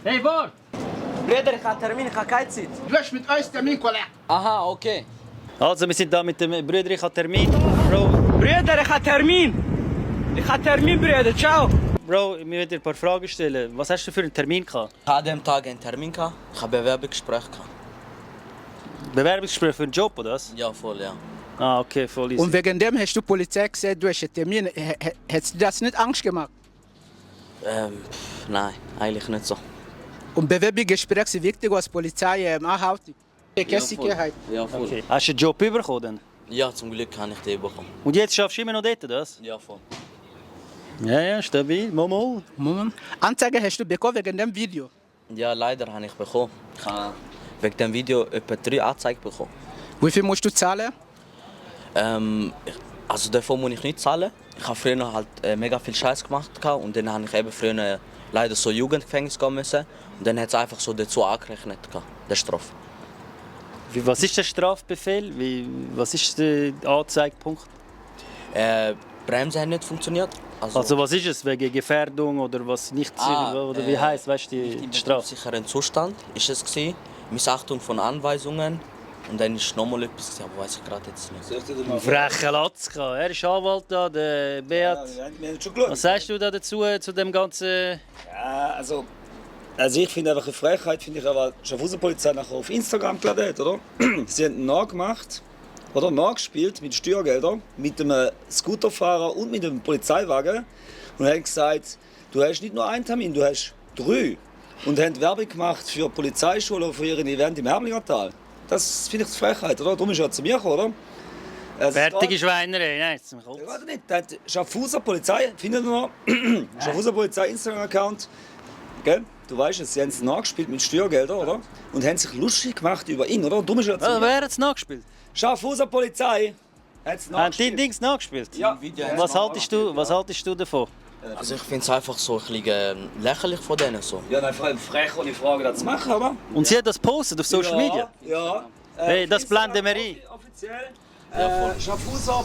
Hey, Bord! Brüder, ich habe Termin, ich habe keine Zeit. Du hast mit uns Termin, Kollege. Aha, okay. Also, wir sind da mit dem Brüder, ich habe Termin. Bro, Brüder, ich habe Termin. Ich habe Termin, Brüder. Ciao. Bro, ich will dir ein paar Fragen stellen. Was hast du für einen Termin gehabt? Ich habe an diesem Tag einen Termin gehabt. Ich habe Bewerbungsgespräch gehabt. Bewerbungsgespräch für einen Job, oder was? Ja, voll, ja. Ah, okay, voll easy. Und wegen dem hast du Polizei gesagt, du hast einen Termin. Hättest du das nicht Angst gemacht? Nein, eigentlich nicht so. Und Bewerbungsgespräch ist wichtig, was Polizei anhält. Sicherheit. Ja, voll. Okay. Hast du einen Job bekommen dann? Ja, zum Glück habe ich den bekommen. Und jetzt schaffst du immer noch dort, oder was? Ja, voll. Ja, stabil. Momo. Anzeige hast du bekommen wegen dem Video. Ja, leider habe ich bekommen. Ich habe wegen dem Video etwa 3 Anzeigen bekommen. Wie viel musst du zahlen? Also davon muss ich nicht zahlen. Ich habe früher halt mega viel Scheiß gemacht und dann habe ich eben früher leider so Jugendgefängnis gehen müssen. Und dann hat es einfach so dazu angerechnet, der Strafe. Was ist der Strafbefehl? Was ist der Anzeigepunkt? Bremsen hat nicht funktioniert. Also was ist es? Wegen Gefährdung oder was nicht? Oder wie heisst, weißt du, die Strafe? Sicheren Zustand ist es gewesen. Missachtung von Anweisungen. Und dann ist nochmal etwas, aber weiß ich gerade jetzt nicht. Freche Latzka. Er ist Anwalt da, der Beat. Ja, wir haben schon geschaut. Was sagst du da dazu, zu dem ganzen... Ja, also ich finde einfach eine Frechheit, finde ich aber, die Schaffhauser Polizei nachher auf Instagram geladen hat, oder? Sie haben nachgemacht, oder nachgespielt mit Steuergeldern, mit einem Scooterfahrer und mit einem Polizeiwagen und haben gesagt, du hast nicht nur einen Termin, du hast 3. Und haben Werbung gemacht für die Polizeischule, für ihren Event im Hermlingertal. Das finde ich eine Frechheit, oder? Darum ist er zu mir gekommen, oder? Also Fertige Schweinerei, nein, jetzt zum ja, warte nicht, der Schaffhauser Polizei, findet ihr noch? Schaffhauser Polizei Instagram-Account. Gell? Du weißt es, sie haben es nachgespielt mit Steuergeldern, oder? Und haben sich lustig gemacht über ihn, oder? Und darum ist er zu mir. Wer hat es nachgespielt? Schaffhauser Polizei hat es Haben die nachgespielt. Dings nachgespielt? Ja. Und was haltest du davon? Also ich finde es einfach so ein bisschen lächerlich von denen. So. Ja, dann vor allem frech, ohne Frage, das zu machen, oder? Und sie hat das postet auf Social Media? Ja. Hey, das blenden wir ein. Offiziell. Schaffhauser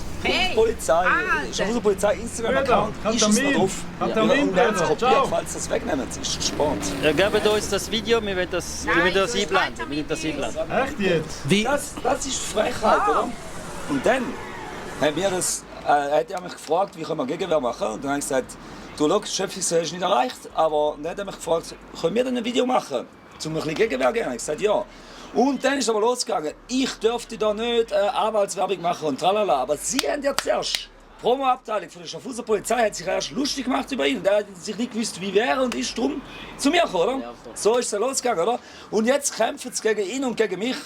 Polizei, Schaffhauser Polizei Instagram-Account ist es noch drauf. Und wir haben es kopiert, falls das wegnehmen, das ist Sport. Ja, gebt uns das Video, wir wollen das einblenden. Wir wollen das einblenden. Echt jetzt? Wie? Das ist Frechheit, oder? Und dann haben wir das, hat er mich gefragt, wie können wir Gegenwehr machen. Und dann habe ich gesagt, du schau, Schöpfung hast du nicht erreicht. Aber dann hat er mich gefragt, können wir dann ein Video machen, um ein bisschen Gegenwehr zu geben? Ich gesagt, ja. Und dann ist es aber losgegangen. Ich dürfte da nicht Anwaltswerbung machen und tralala. Aber sie haben ja zuerst, die Promo-Abteilung von der Schaffhauser Polizei hat sich erst lustig gemacht über ihn. Und er hat sich nicht gewusst, wie wäre und ist drum zu mir gekommen, oder? So ist es losgegangen, oder? Und jetzt kämpfen sie gegen ihn und gegen mich.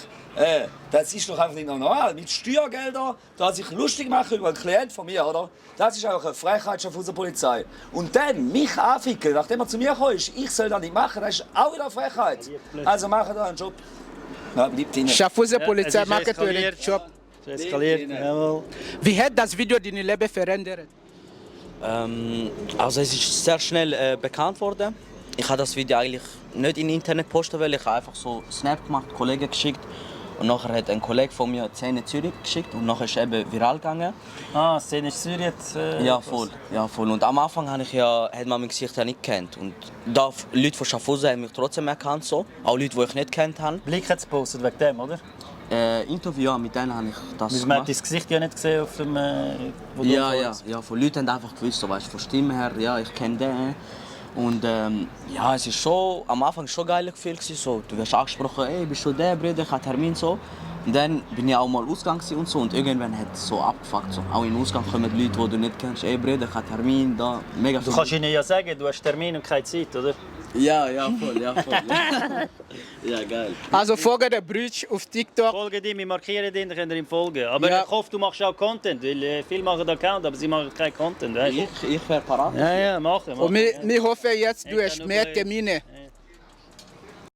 Das ist doch einfach nicht normal. Mit Steuergeldern, da sich lustig machen über einen Klient von mir, oder? Das ist auch eine Frechheit von der Polizei. Und dann mich anficken, nachdem er zu mir gekommen ist, ich soll das nicht machen, das ist auch wieder eine Frechheit. Also machen da einen Job. Ja, bleibt drin. Schaffhauser Polizei Es ist macht ihren eskaliert. Job. Es eskaliert, jawohl. Wie hat das Video dein Leben verändert? Also es ist sehr schnell bekannt worden. Ich habe das Video eigentlich nicht in Internet posten, weil ich habe einfach so Snap gemacht, Kollegen geschickt. Und nachher hat ein Kollege von mir 10 in Zürich geschickt und nachher ist es eben viral gegangen. Ah, Szene ist Zürich jetzt... Ja, voll. Und am Anfang hat man mein Gesicht ja nicht gekannt. Und da Leute von Schaffhausen haben mich trotzdem erkannt, so. Auch Leute, die ich nicht kennt habe. Blick hat es gepostet wegen dem, oder? Interview, ja, mit denen habe ich das Man hat gemacht. dein Gesicht ja nicht gesehen auf dem... wo du Ja, von Leuten haben einfach gewusst, so, weißt, von Stimme her, ja, ich kenne den. Und ja, es ist schon, am Anfang schon ein geiles Gefühl gewesen, so. Du wirst angesprochen, ey, bist du der Bruder, ich habe Termin, so. Und dann bin ich auch mal ausgegangen und so. Und irgendwann hat es so abgefuckt, so. Auch in den Ausgang kommen Leute, die du nicht kennst, ey Bruder, ich habe Termin, da, mega Du viel. kannst ihnen ja sagen, du hast Termin und keine Zeit, oder? Ja, voll. Ja, geil. Also folge der Brütsch auf TikTok. Folge ihm, wir markieren ihn, dann könnt ihr ihm folgen. Aber Ja. ich hoffe, du machst auch Content, weil viele machen Account, aber sie machen keinen Content, weißt du? Ich wäre parat. Ja, machen. Und wir hoffen jetzt, du hast mehr Termine.